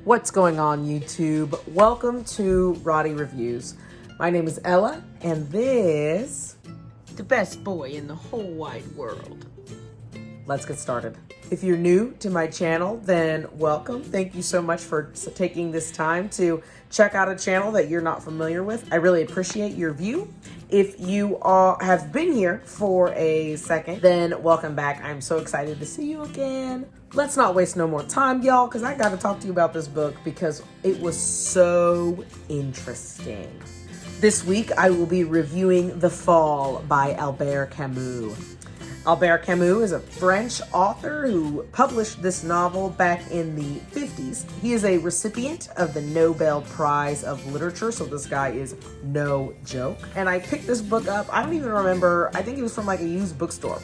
What's going on, YouTube? Welcome to Roddy Reviews. My name is Ella, and this... the best boy in the whole wide world. Let's get started. If you're new to my channel, then welcome. Thank you so much for taking this time to check out a channel that you're not familiar with. I really appreciate your view. If you have been here for a second, then welcome back. I'm so excited to see you again. Let's not waste no more time, y'all, because I got to talk to you about this book because it was so interesting. This week, I will be reviewing The Fall by Albert Camus. Albert Camus is a French author who published this novel back in the 50s. He is a recipient of the Nobel Prize of Literature, so this guy is no joke. And I picked this book up, I don't even remember, I think it was from like a used bookstore.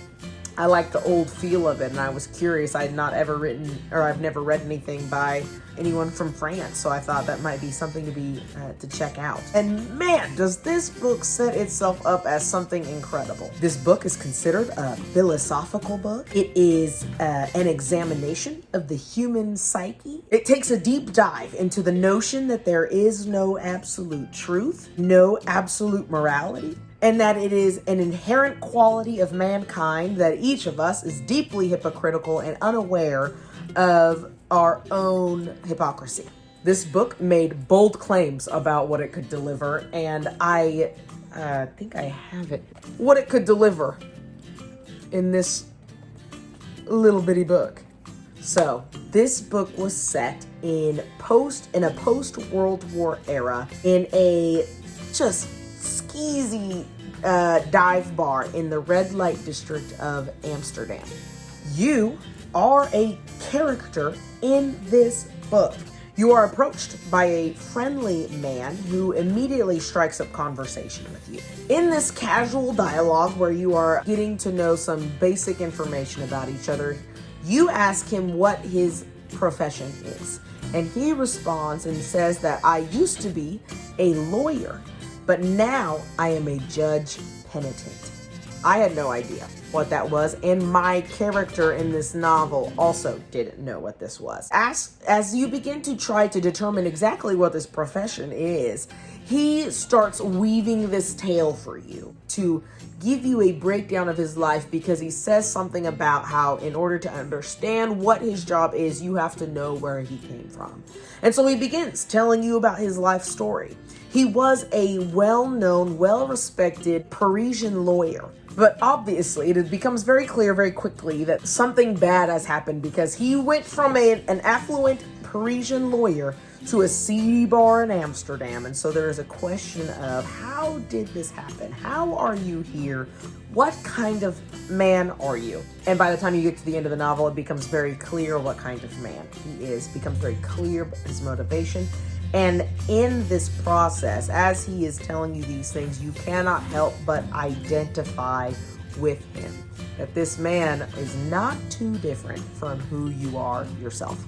I liked the old feel of it, and I was curious. I've never read anything by anyone from France, so I thought that might be something to check out. And man, does this book set itself up as something incredible. This book is considered a philosophical book. It is an examination of the human psyche. It takes a deep dive into the notion that there is no absolute truth, no absolute morality, and that it is an inherent quality of mankind that each of us is deeply hypocritical and unaware of our own hypocrisy. This book made bold claims about what it could deliver, and I think I have it. What it could deliver in this little bitty book. So, this book was set in a post-World War era in a just skeezy dive bar in the red light district of Amsterdam. You are a character in this book. You are approached by a friendly man who immediately strikes up conversation with you. In this casual dialogue where you are getting to know some basic information about each other, you ask him what his profession is. And he responds and says that I used to be a lawyer, but now I am a judge penitent. I had no idea what that was, and my character in this novel also didn't know what this was. As you begin to try to determine exactly what this profession is, he starts weaving this tale for you to give you a breakdown of his life, because he says something about how in order to understand what his job is, you have to know where he came from. And so he begins telling you about his life story. He was a well-known, well-respected Parisian lawyer. But obviously, it becomes very clear very quickly that something bad has happened, because he went from an affluent Parisian lawyer to a seedy bar in Amsterdam. And so there is a question of, how did this happen? How are you here? What kind of man are you? And by the time you get to the end of the novel, it becomes very clear what kind of man he is. It becomes very clear his motivation. And in this process, as he is telling you these things, you cannot help but identify with him. That this man is not too different from who you are yourself.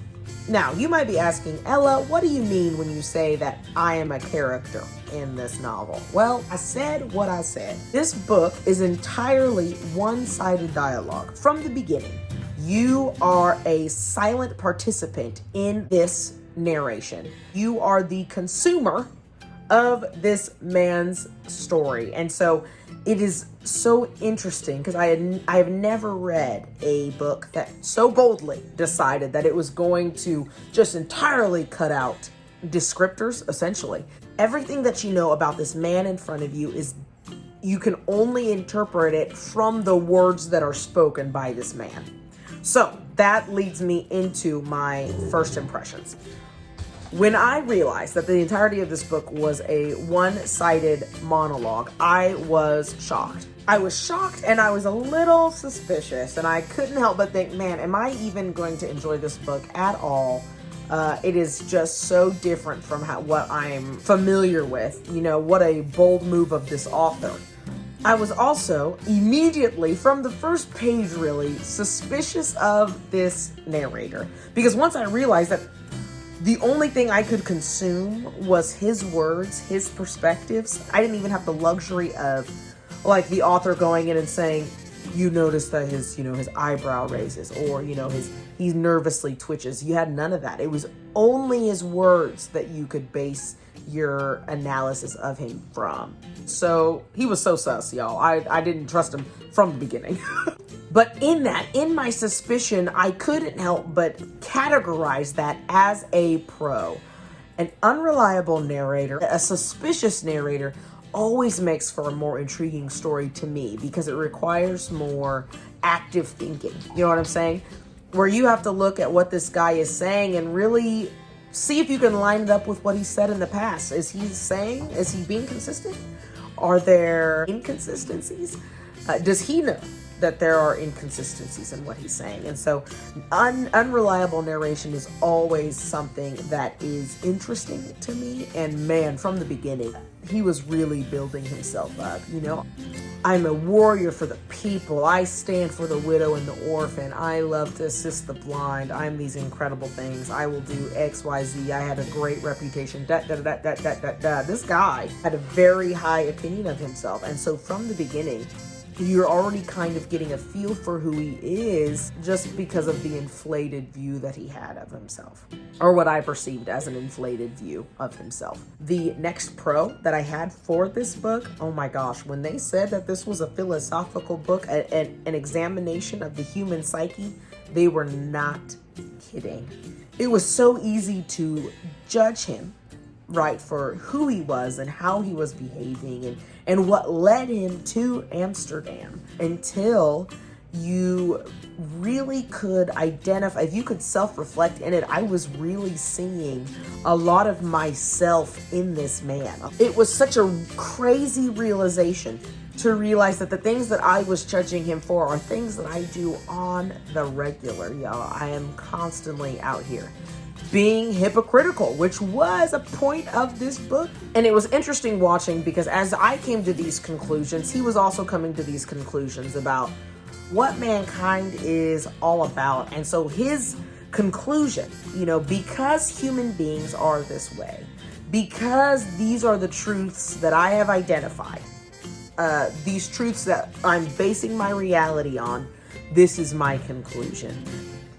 Now, you might be asking, Ella, what do you mean when you say that I am a character in this novel? Well, I said what I said. This book is entirely one-sided dialogue. From the beginning, you are a silent participant in this narration. You are the consumer of this man's story. And so it is so interesting, because I have never read a book that so boldly decided that it was going to just entirely cut out descriptors, essentially. Everything that you know about this man in front of you is, you can only interpret it from the words that are spoken by this man. So that leads me into my first impressions. When I realized that the entirety of this book was a one-sided monologue, I was shocked. I was shocked, and I was a little suspicious, and I couldn't help but think, man, am I even going to enjoy this book at all? It is just so different from what I'm familiar with. You know, what a bold move of this author. I was also immediately, from the first page really, suspicious of this narrator. Because once I realized that the only thing I could consume was his words, his perspectives, I didn't even have the luxury of like the author going in and saying, you notice that his eyebrow raises, or, he nervously twitches. You had none of that. It was only his words that you could base your analysis of him from. So he was so sus, y'all. I didn't trust him from the beginning. But in my suspicion, I couldn't help but categorize that as a pro. An unreliable narrator, a suspicious narrator, always makes for a more intriguing story to me, because it requires more active thinking. You know what I'm saying? Where you have to look at what this guy is saying and really see if you can line it up with what he said in the past. Is he being consistent? Are there inconsistencies? Does he know that there are inconsistencies in what he's saying? And so unreliable narration is always something that is interesting to me. And man, from the beginning, he was really building himself up. I'm a warrior for the people. I stand for the widow and the orphan. I love to assist the blind. I'm these incredible things. I will do X, Y, Z. I had a great reputation. This guy had a very high opinion of himself. And so from the beginning, you're already kind of getting a feel for who he is just because of the inflated view that he had of himself, or what I perceived as an inflated view of himself. The next pro that I had for this book, oh my gosh, when they said that this was a philosophical book, an examination of the human psyche, they were not kidding. It was so easy to judge him, right, for who he was and how he was behaving and what led him to Amsterdam, until you really could identify, if you could self-reflect in it. I was really seeing a lot of myself in this man. It was such a crazy realization to realize that the things that I was judging him for are things that I do on the regular, y'all. I am constantly out here being hypocritical, which was a point of this book. And it was interesting watching, because as I came to these conclusions, he was also coming to these conclusions about what mankind is all about. And so his conclusion, because human beings are this way, because these are the truths that I have identified, these truths that I'm basing my reality on, this is my conclusion.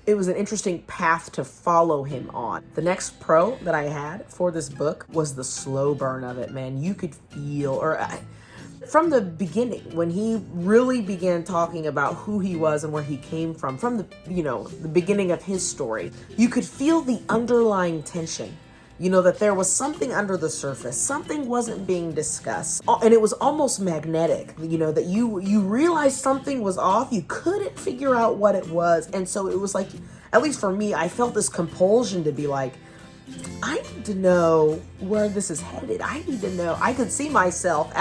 It was an interesting path to follow him on. The next pro that I had for this book was the slow burn of it, man. You could feel, from the beginning, when he really began talking about who he was and where he came from the beginning of his story, you could feel the underlying tension. That there was something under the surface, something wasn't being discussed. And it was almost magnetic, that you realized something was off. You couldn't figure out what it was. And so it was like, at least for me, I felt this compulsion to be like, I need to know where this is headed. I need to know. I could see myself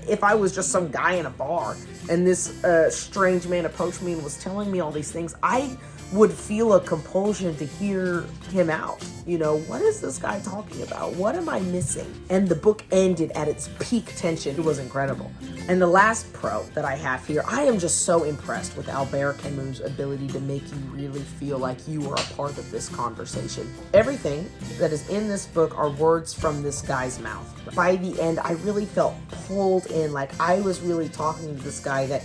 if I was just some guy in a bar and this strange man approached me and was telling me all these things, I would feel a compulsion to hear him out. What is this guy talking about? What am I missing? And the book ended at its peak tension. It was incredible. And the last pro that I have here, I am just so impressed with Albert Camus' ability to make you really feel like you are a part of this conversation. Everything that is in this book are words from this guy's mouth. By the end, I really felt pulled in, like I was really talking to this guy, that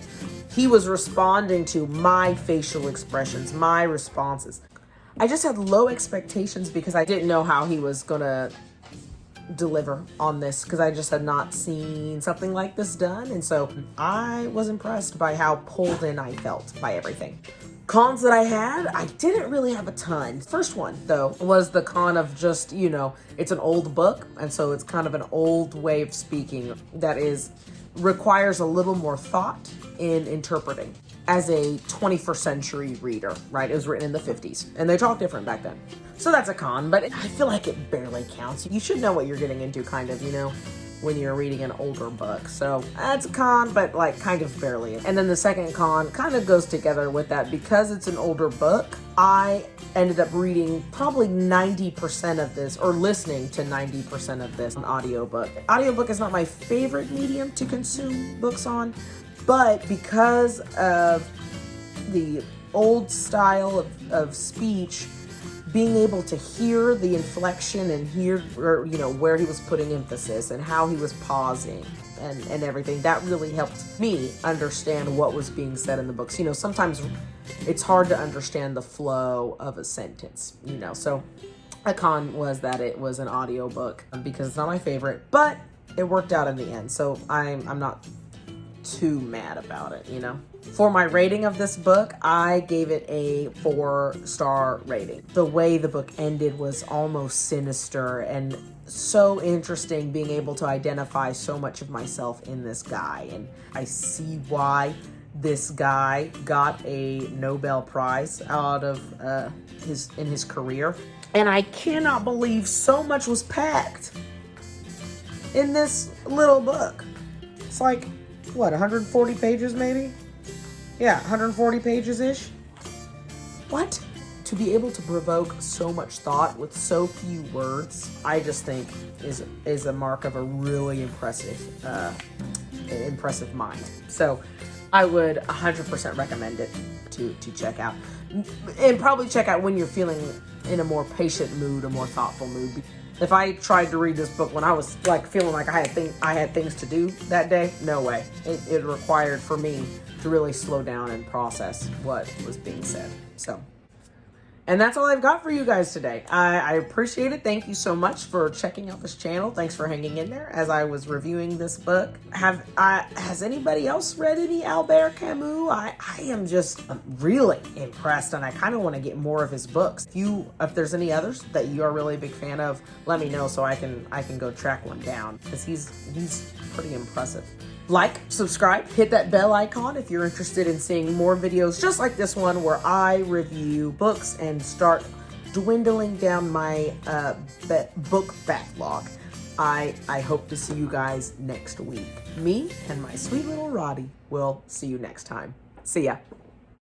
he was responding to my facial expressions, my responses. I just had low expectations because I didn't know how he was gonna deliver on this, because I just had not seen something like this done. And so I was impressed by how pulled in I felt by everything. Cons that I had, I didn't really have a ton. First one, though, was the con of just, it's an old book, and so it's kind of an old way of speaking that requires a little more thought in interpreting. As a 21st century reader, right? It was written in the 50s, and they talk different back then. So that's a con, but I feel like it barely counts. You should know what you're getting into, kind of, when you're reading an older book. So that's a con, but kind of barely. And then the second con kind of goes together with that. Because it's an older book, I ended up reading probably 90% of this, or listening to 90% of this on audiobook. Audiobook is not my favorite medium to consume books on, but because of the old style of speech, being able to hear the inflection and hear where he was putting emphasis and how he was pausing and everything. That really helped me understand what was being said in the books. You know, sometimes it's hard to understand the flow of a sentence, you know. So a con was that it was an audiobook because it's not my favorite, but it worked out in the end. So I'm not too mad about it, you know. For my rating of this book, I gave it a 4-star rating. The way the book ended was almost sinister and so interesting, being able to identify so much of myself in this guy. And I see why this guy got a Nobel Prize out of his career. And I cannot believe so much was packed in this little book. It's like, what, 140 pages maybe? Yeah, 140 pages-ish. What? To be able to provoke so much thought with so few words, I just think is a mark of a really impressive mind. So I would 100% recommend it to check out. And probably check out when you're feeling in a more patient mood, a more thoughtful mood. If I tried to read this book when I was like feeling like I had things to do that day, no way. It required for me to really slow down and process what was being said. So, and that's all I've got for you guys today. I appreciate it. Thank you so much for checking out this channel. Thanks for hanging in there as I was reviewing this book. Has anybody else read any Albert Camus? I am just really impressed, and I kind of want to get more of his books. If there's any others that you are really a big fan of, let me know so I can go track one down, because he's pretty impressive. Like, subscribe, hit that bell icon if you're interested in seeing more videos just like this one, where I review books and start dwindling down my book backlog. I hope to see you guys next week. Me and my sweet little Roddy will see you next time. See ya.